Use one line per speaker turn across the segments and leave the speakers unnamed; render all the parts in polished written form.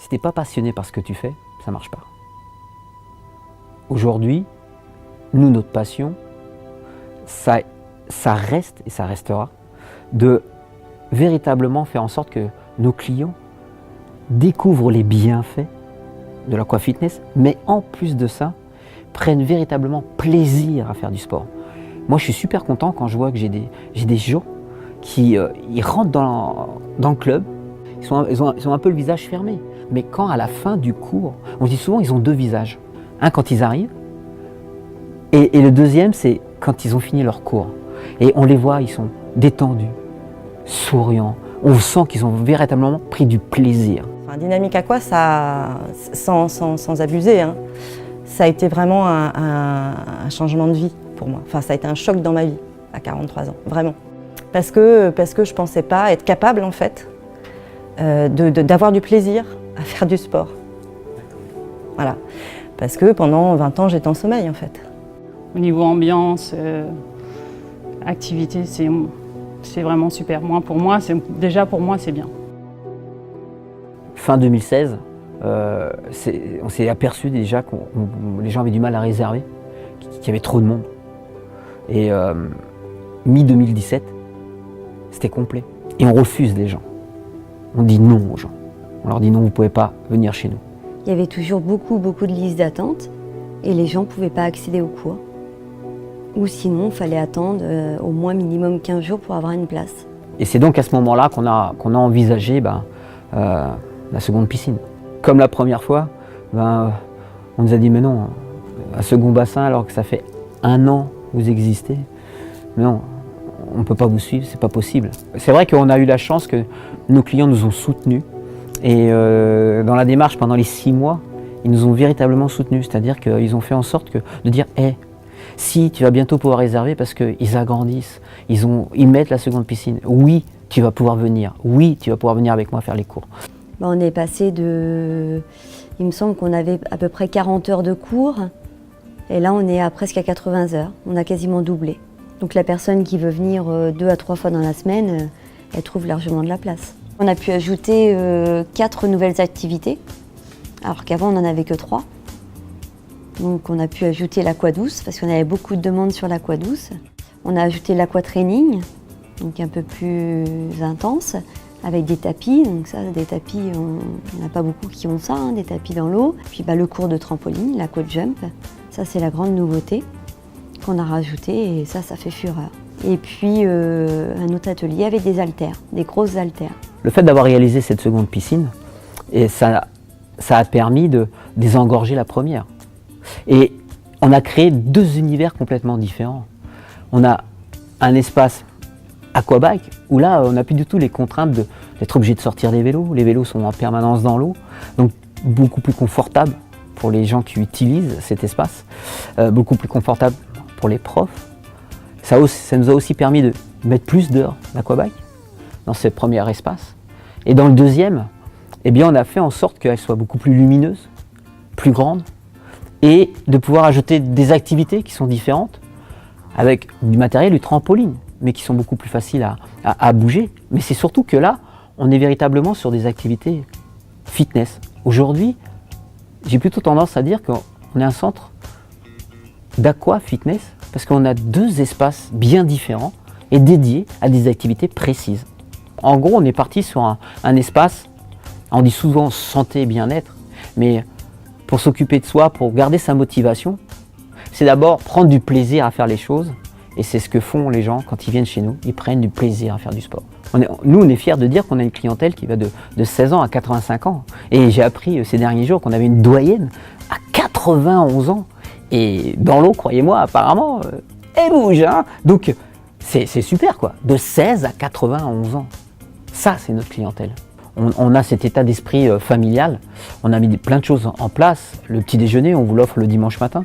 Si tu n'es pas passionné par ce que tu fais, ça ne marche pas. Aujourd'hui, nous, notre passion, ça reste et ça restera de véritablement faire en sorte que nos clients découvrent les bienfaits de l'aquafitness, mais en plus de ça, prennent véritablement plaisir à faire du sport. Moi, je suis super content quand je vois que j'ai des gens qui ils rentrent dans le club, ils ont un peu le visage fermé. Mais quand à la fin du cours, on dit souvent ils ont deux visages. Un quand ils arrivent, et le deuxième c'est quand ils ont fini leur cours. Et on les voit, ils sont détendus, souriants. On sent qu'ils ont véritablement pris du plaisir.
Enfin, Dynamique Aqua, ça, sans abuser, hein, ça a été vraiment un changement de vie pour moi. Enfin, ça a été un choc dans ma vie à 43 ans, vraiment. Parce que je ne pensais pas être capable en fait d'avoir du plaisir à faire du sport. Voilà. Parce que pendant 20 ans, j'étais en sommeil en fait.
Au niveau ambiance, activité, c'est vraiment super. Pour moi, c'est bien.
Fin 2016, on s'est aperçu déjà que les gens avaient du mal à réserver, qu'il y avait trop de monde. Et mi-2017, c'était complet. Et on refuse les gens. On dit non aux gens. On leur dit non, vous ne pouvez pas venir chez nous.
Il y avait toujours beaucoup de listes d'attente et les gens ne pouvaient pas accéder aux cours. Ou sinon, il fallait attendre au moins minimum 15 jours pour avoir une place.
Et c'est donc à ce moment-là qu'on a envisagé la seconde piscine. Comme la première fois, on nous a dit mais non, un second bassin alors que ça fait 1 an que vous existez, mais non, on ne peut pas vous suivre, c'est pas possible. C'est vrai qu'on a eu la chance que nos clients nous ont soutenus et dans la démarche pendant les 6 mois, ils nous ont véritablement soutenus, c'est-à-dire qu'ils ont fait en sorte de dire hey, si tu vas bientôt pouvoir réserver parce qu'ils agrandissent, ils mettent la seconde piscine, oui tu vas pouvoir venir, oui tu vas pouvoir venir avec moi faire les cours.
On est passé il me semble qu'on avait à peu près 40 heures de cours et là on est presque à 80 heures, on a quasiment doublé. Donc la personne qui veut venir 2 à 3 fois dans la semaine, elle trouve largement de la place. On a pu ajouter 4 nouvelles activités, alors qu'avant on n'en avait que 3. Donc on a pu ajouter l'aquadouce, parce qu'on avait beaucoup de demandes sur l'aquadouce. On a ajouté l'aquatraining, donc un peu plus intense, avec des tapis. Donc ça, des tapis, il n'y en a pas beaucoup qui ont ça, hein, des tapis dans l'eau. Puis le cours de trampoline, l'aquajump, ça c'est la grande nouveauté qu'on a rajouté et ça fait fureur. Et puis un autre atelier avec des haltères, des grosses haltères.
Le fait d'avoir réalisé cette seconde piscine, ça a permis de désengorger la première. Et on a créé 2 univers complètement différents. On a un espace aquabike où là on n'a plus du tout les contraintes d'être obligé de sortir les vélos. Les vélos sont en permanence dans l'eau, donc beaucoup plus confortable pour les gens qui utilisent cet espace, beaucoup plus confortable pour les profs. Ça nous a aussi permis de mettre plus d'heures d'aquabike dans ce premier espace. Et dans le deuxième, eh bien, on a fait en sorte qu'elle soit beaucoup plus lumineuse, plus grande, et de pouvoir ajouter des activités qui sont différentes, avec du matériel, du trampoline, mais qui sont beaucoup plus faciles à bouger. Mais c'est surtout que là, on est véritablement sur des activités fitness. Aujourd'hui, j'ai plutôt tendance à dire qu'on est un centre d'aqua-fitness, parce qu'on a 2 espaces bien différents et dédiés à des activités précises. En gros, on est parti sur un espace, on dit souvent santé et bien-être, mais pour s'occuper de soi, pour garder sa motivation, c'est d'abord prendre du plaisir à faire les choses, et c'est ce que font les gens quand ils viennent chez nous, ils prennent du plaisir à faire du sport. Nous, on est fiers de dire qu'on a une clientèle qui va de 16 ans à 85 ans, et j'ai appris ces derniers jours qu'on avait une doyenne à 91 ans, et dans l'eau, croyez-moi, apparemment, elle bouge, hein. Donc c'est super quoi, de 16 à 91 ans. Ça, c'est notre clientèle. On a cet état d'esprit familial, on a mis plein de choses en place. Le petit déjeuner, on vous l'offre le dimanche matin.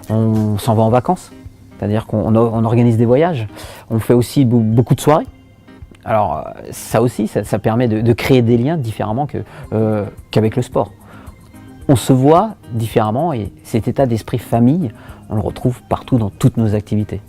On s'en va en vacances, c'est-à-dire qu'on organise des voyages. On fait aussi beaucoup de soirées. Alors ça aussi, ça permet de créer des liens différemment qu'avec le sport. On se voit différemment et cet état d'esprit famille, on le retrouve partout dans toutes nos activités.